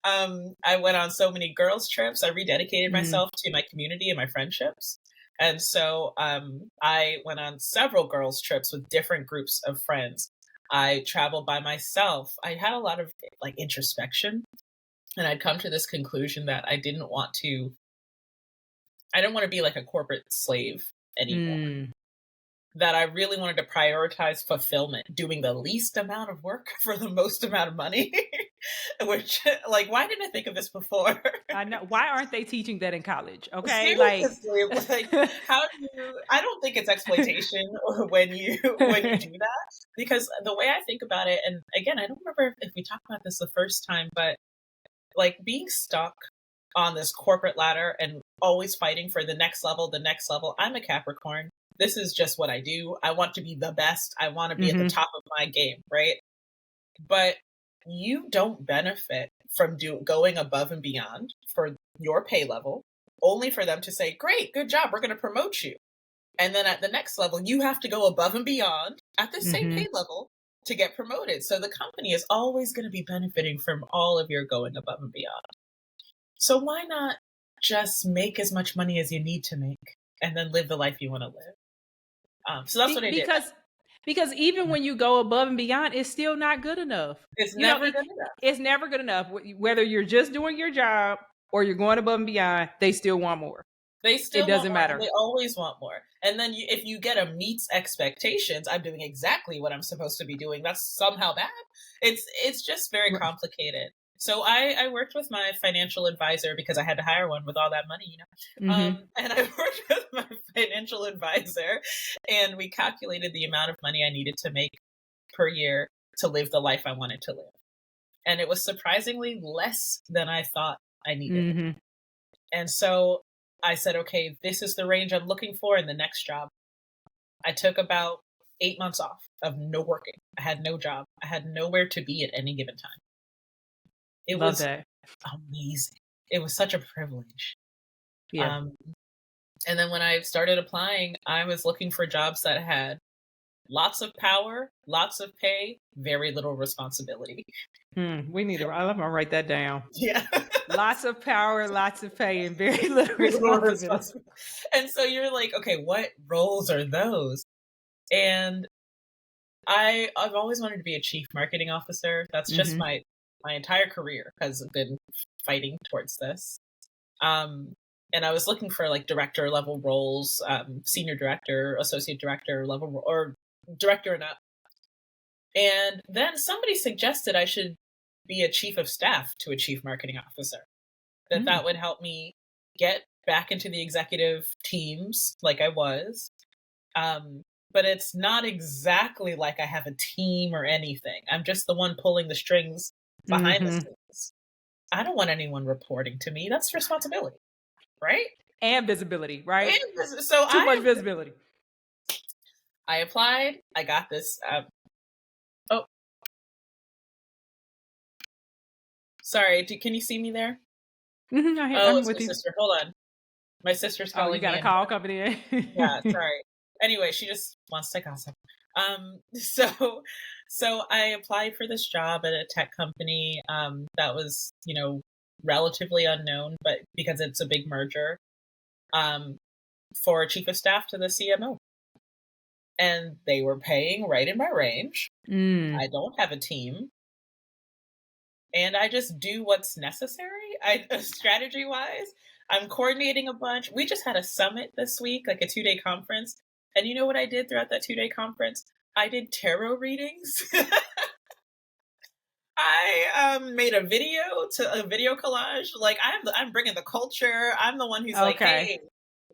I went on so many girls' trips. I rededicated myself to my community and my friendships. And so I went on several girls' trips with different groups of friends. I traveled by myself. I had a lot of like introspection, and I'd come to this conclusion that I didn't want to be like a corporate slave anymore. That I really wanted to prioritize fulfillment, doing the least amount of work for the most amount of money. Which, like, why didn't I think of this before? I know. Why aren't they teaching that in college? Okay, Seriously, like how do you? I don't think it's exploitation when you do that, because the way I think about it, and again, I don't remember if we talked about this the first time, but like being stuck on this corporate ladder and always fighting for the next level. I'm a Capricorn. This is just what I do. I want to be the best. I want to be at the top of my game, right? But you don't benefit from going above and beyond for your pay level, only for them to say, great, good job, we're going to promote you. And then at the next level, you have to go above and beyond at the same pay level to get promoted. So the company is always going to be benefiting from all of your going above and beyond. So why not just make as much money as you need to make and then live the life you want to live? So that's what I did. Because even when you go above and beyond, it's still not good enough. It's never good enough. It's never good enough. Whether you're just doing your job or you're going above and beyond, they still want more. It doesn't matter. They always want more. And then if you get a meets expectations, I'm doing exactly what I'm supposed to be doing. That's somehow bad. It's just very complicated. So I worked with my financial advisor because I had to hire one with all that money, and I worked with my financial advisor, and we calculated the amount of money I needed to make per year to live the life I wanted to live. And it was surprisingly less than I thought I needed. And so I said, okay, this is the range I'm looking for in the next job. I took about 8 months off of no working. I had no job. I had nowhere to be at any given time. It was amazing. It was such a privilege. Yeah. And then when I started applying, I was looking for jobs that had lots of power, lots of pay, very little responsibility. We need to. I'm gonna write that down. Yeah. Lots of power, lots of pay, and very little responsibility. And so you're like, okay, what roles are those? And I've always wanted to be a chief marketing officer. That's just my entire career has been fighting towards this. And I was looking for like director level roles, senior director, associate director level, or director and up. And then somebody suggested I should be a chief of staff to a chief marketing officer. That would help me get back into the executive teams like I was. But it's not exactly like I have a team or anything. I'm just the one pulling the strings behind the scenes. I don't want anyone reporting to me. That's responsibility, right? And visibility, right? So too much visibility. I applied. I got this. Sorry. Can you see me there? I'm with my you. sister. Hold on. My sister's calling me. You got a call coming in. Yeah, sorry. Anyway, she just wants to gossip. So I applied for this job at a tech company that was, relatively unknown, but because it's a big merger, for chief of staff to the CMO. And they were paying right in my range. I don't have a team. And I just do what's necessary. Strategy wise, I'm coordinating a bunch. We just had a summit this week, like a 2-day conference. And you know what I did throughout that 2-day conference? I did tarot readings. I made a video collage. Like I'm bringing the culture. I'm the one who's like, hey,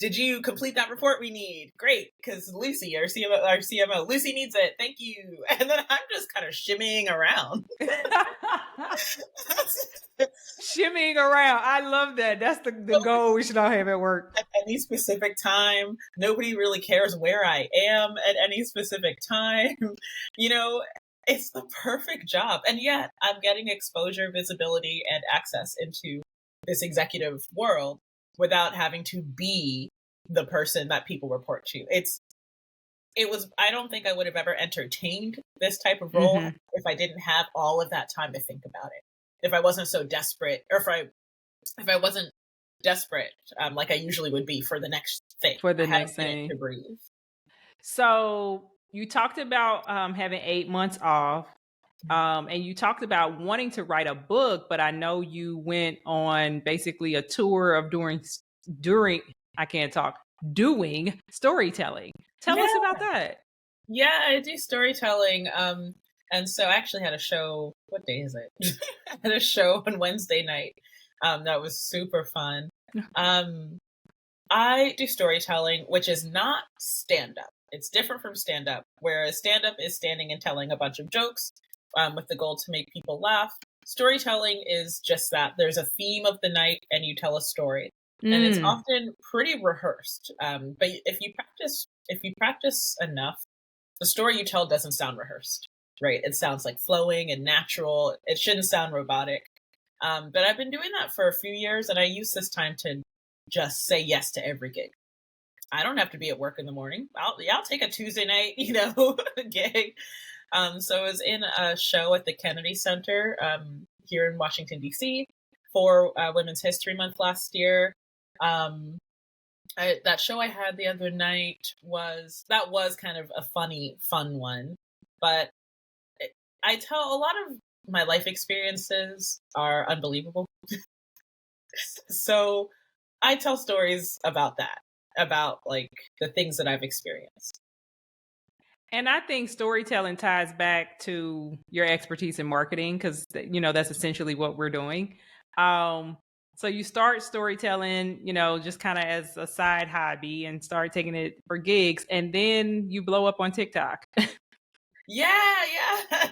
did you complete that report we need? Great, because Lucy, our CMO, Lucy needs it. Thank you. And then I'm just kind of shimmying around. Shimmying around. I love that. That's the goal we should all have at work. At any specific time. Nobody really cares where I am at any specific time. You know, it's the perfect job. And yet I'm getting exposure, visibility, and access into this executive world without having to be the person that people report to. I don't think I would have ever entertained this type of role if I didn't have all of that time to think about it. If I wasn't so desperate, or if I wasn't desperate, like I usually would be for the next thing. For the next thing. To breathe. So you talked about having 8 months off. And you talked about wanting to write a book, but I know you went on basically a tour of doing storytelling. Tell us about that. Yeah, I do storytelling. And so I actually had a show. What day is it? I had a show on Wednesday night. That was super fun. I do storytelling, which is not stand-up. It's different from stand-up, whereas stand-up is standing and telling a bunch of jokes with the goal to make people laugh. Storytelling is just that. There's a theme of the night and you tell a story. And it's often pretty rehearsed. But if you practice enough, the story you tell doesn't sound rehearsed, right? It sounds like flowing and natural. It shouldn't sound robotic. But I've been doing that for a few years, and I use this time to just say yes to every gig. I don't have to be at work in the morning. I'll take a Tuesday night, gig. So I was in a show at the Kennedy Center here in Washington, D.C. for Women's History Month last year. That show I had the other night was kind of a fun one. But I tell a lot of my life experiences are unbelievable. So I tell stories about that, about like the things that I've experienced. And I think storytelling ties back to your expertise in marketing because, that's essentially what we're doing. So you start storytelling, just kind of as a side hobby and start taking it for gigs. And then you blow up on TikTok. Yeah.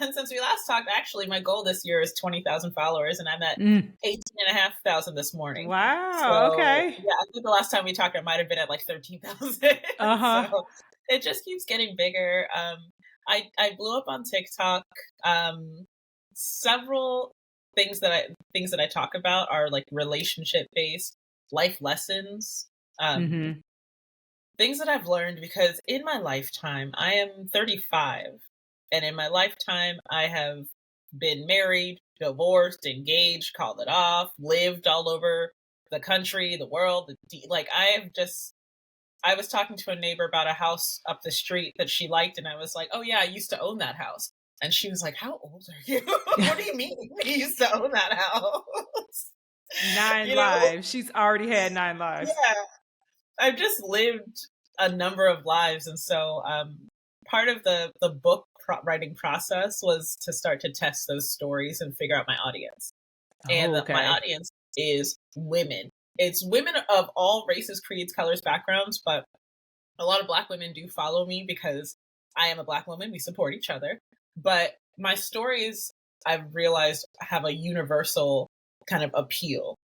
And since we last talked, actually, my goal this year is 20,000 followers, and I'm at 18,500 this morning. Wow. So, okay. Yeah, I think the last time we talked, I might have been at like 13,000. So it just keeps getting bigger. I blew up on TikTok. Several things that I talk about are like relationship based life lessons. Things that I've learned, because in my lifetime, I am 35. And in my lifetime, I have been married, divorced, engaged, called it off, lived all over the country, the world. I was talking to a neighbor about a house up the street that she liked. And I was like, oh yeah, I used to own that house. And she was like, how old are you? What do you mean you used to own that house? 9 lives. She's already had 9 lives. Yeah. I've just lived a number of lives. And so part of the book writing process was to start to test those stories and figure out my audience. And my audience is women. It's women of all races, creeds, colors, backgrounds, but a lot of Black women do follow me because I am a Black woman. We support each other. But my stories, I've realized, have a universal kind of appeal,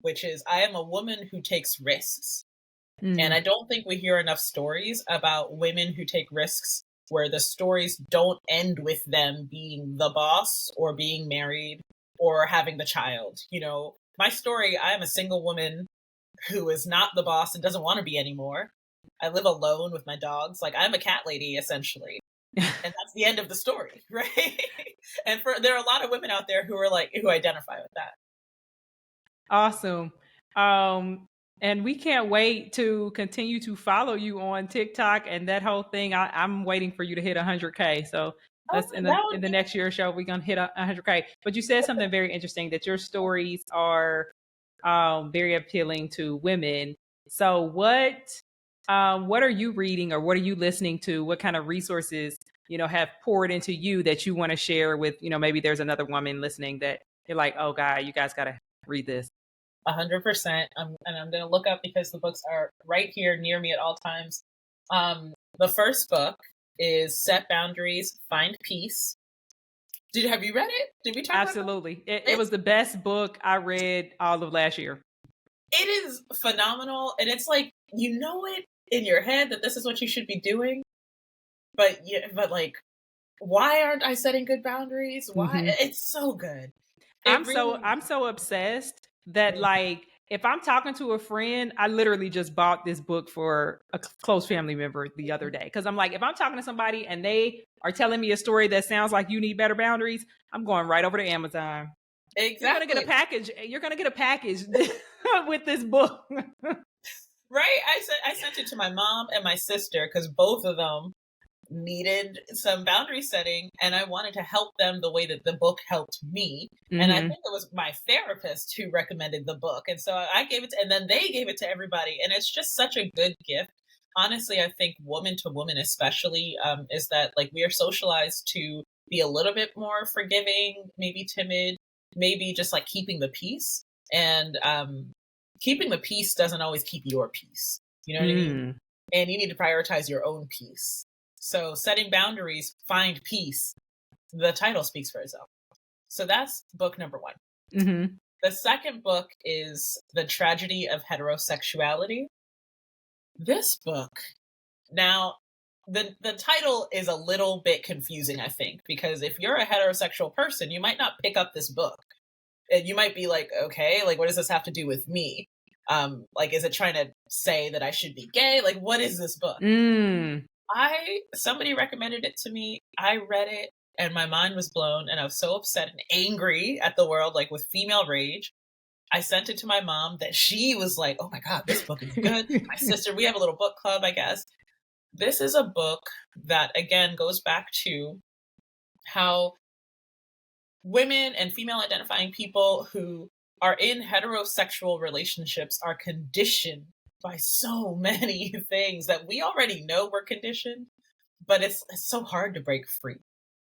which is I am a woman who takes risks. And I don't think we hear enough stories about women who take risks where the stories don't end with them being the boss or being married or having the child. My story, I am a single woman who is not the boss and doesn't want to be anymore. I live alone with my dogs. Like, I'm a cat lady, essentially. And that's the end of the story, right? And there are a lot of women out there who identify with that. Awesome. And we can't wait to continue to follow you on TikTok and that whole thing. I'm waiting for you to hit 100K. So that's Okay, in that the would be next year show. We're gonna hit 100K. But you said something very interesting, that your stories are very appealing to women. So what are you reading, or what are you listening to? What kind of resources have poured into you that you want to share with maybe there's another woman listening that you're like, oh God, you guys gotta read this. 100%. And I'm going to look up because the books are right here near me at all times. The first book is Set Boundaries, Find Peace. Have you read it? Did we talk Absolutely. about It was the best book I read all of last year. It is phenomenal. And it's like, you know it in your head that this is what you should be doing. But like, why aren't I setting good boundaries? Why? Mhm. It's so good. I'm so obsessed that like if I'm talking to a friend, I literally just bought this book for a close family member the other day, because I'm like, if I'm talking to somebody and they are telling me a story that sounds like you need better boundaries, I'm going right over to Amazon. Exactly. You're gonna get a package with this book. Right? I sent it to my mom and my sister because both of them needed some boundary setting, and I wanted to help them the way that the book helped me. Mm-hmm. And I think it was my therapist who recommended the book, and so I gave it and then they gave it to everybody, and it's just such a good gift. Honestly, I think woman to woman especially is that like we are socialized to be a little bit more forgiving, maybe timid, maybe just like keeping the peace, and keeping the peace doesn't always keep your peace, you know what I mean? And you need to prioritize your own peace. So setting boundaries, find peace. The title speaks for itself. So that's book number one. Mm-hmm. The second book is The Tragedy of Heterosexuality. This book, now, the title is a little bit confusing, I think, because if you're a heterosexual person, you might not pick up this book. And you might be like, okay, like, what does this have to do with me? Like, is it trying to say that I should be gay? Like, what is this book? Somebody recommended it to me. I read it and my mind was blown, and I was so upset and angry at the world, like with female rage. I sent it to my mom that she was like, oh my God, this book is good. My sister, we have a little book club, I guess. This is a book that, again, goes back to how women and female identifying people who are in heterosexual relationships are conditioned by so many things that we already know we're conditioned, but it's so hard to break free.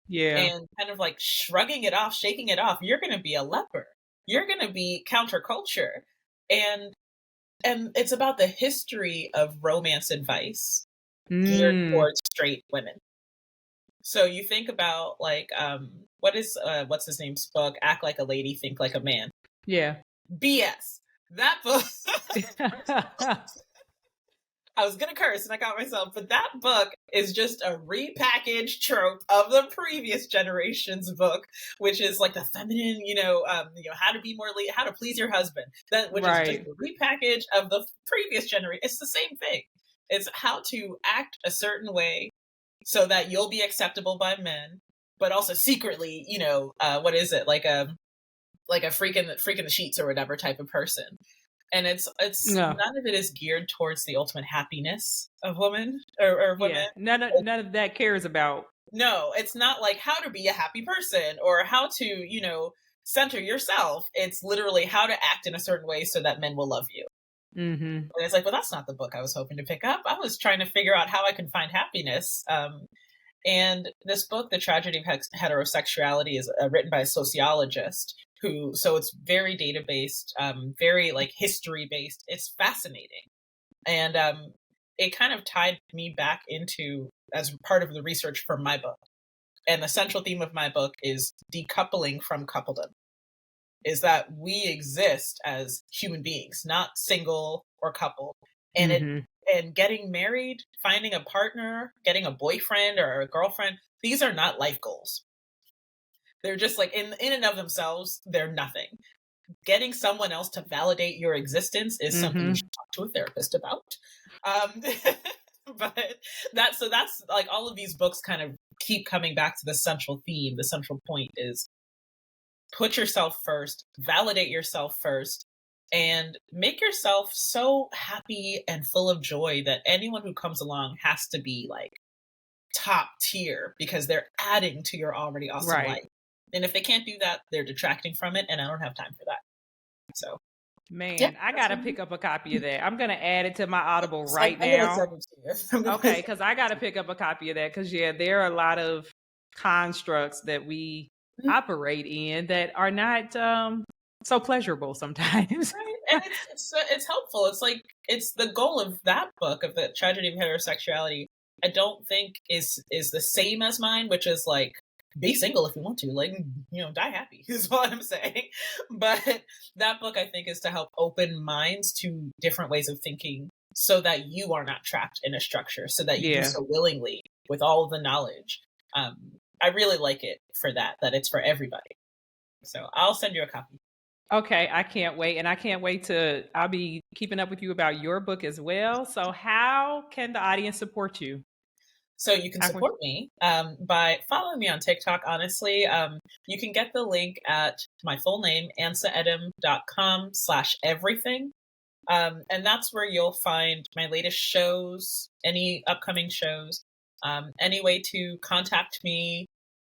Yeah. And kind of like shrugging it off, shaking it off. You're going to be a leper. You're going to be counterculture. And it's about the history of romance advice geared towards straight women. So you think about like, what's his name's book? Act Like a Lady, Think Like a Man. Yeah. BS. That book. I was going to curse and I got myself, but that book is just a repackaged trope of the previous generation's book, which is like the feminine, how to be more, how to please your husband. Which is just a repackage of the previous generation. It's the same thing. It's how to act a certain way so that you'll be acceptable by men, but also secretly, what is it? Like a freak in the sheets or whatever type of person. And it's none of it is geared towards the ultimate happiness of women or women. Yeah. None of that cares about. No, it's not like how to be a happy person or how to, center yourself. It's literally how to act in a certain way so that men will love you. Mm-hmm. And it's like, well, that's not the book I was hoping to pick up. I was trying to figure out how I can find happiness. And this book, The Tragedy of Heterosexuality, is written by a sociologist so it's very data-based, very like history-based. It's fascinating. And it kind of tied me back into as part of the research for my book. And the central theme of my book is decoupling from coupledom. Is that we exist as human beings, not single or couple. And and getting married, finding a partner, getting a boyfriend or a girlfriend, these are not life goals. They're just like in and of themselves, they're nothing. Getting someone else to validate your existence is something you should talk to a therapist about. But that's like all of these books kind of keep coming back to the central theme. The central point is put yourself first, validate yourself first, and make yourself so happy and full of joy that anyone who comes along has to be like top tier because they're adding to your already awesome Right. life. And if they can't do that, they're detracting from it, and I don't have time for that. So, Man, yeah, I gotta pick up a copy of that. I'm gonna add it to my Audible it's right I'm gonna now. send it to you. Okay, because I gotta pick up a copy of that because there are a lot of constructs that we operate in that are not so pleasurable sometimes. Right, and it's helpful. It's like it's the goal of that book of the tragedy of heterosexuality. I don't think is the same as mine, which is like be single if you want to, like die happy is what I'm saying. But that book I think is to help open minds to different ways of thinking, so that you are not trapped in a structure, so that you do so willingly with all of the knowledge. I really like it for that it's for everybody. So I'll send you a copy. Okay, I can't wait. And I can't wait I'll be keeping up with you about your book as well. So how can the audience support you? So you can support me by following me on TikTok, honestly. You can get the link at my full name, ansaedim.com/everything. And that's where you'll find my latest shows, any upcoming shows, any way to contact me.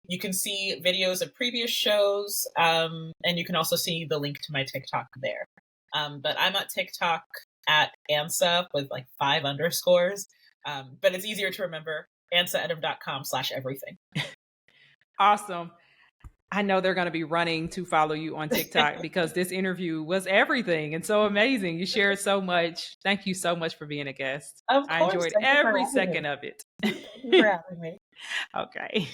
You can see videos of previous shows, and you can also see the link to my TikTok there. But I'm at TikTok at Ansa with like 5 underscores. But it's easier to remember, ansaedim.com/everything. Awesome. I know they're going to be running to follow you on TikTok because this interview was everything and so amazing. You shared so much. Thank you so much for being a guest. Of course. I enjoyed every second of it. Thank you for having me. Okay.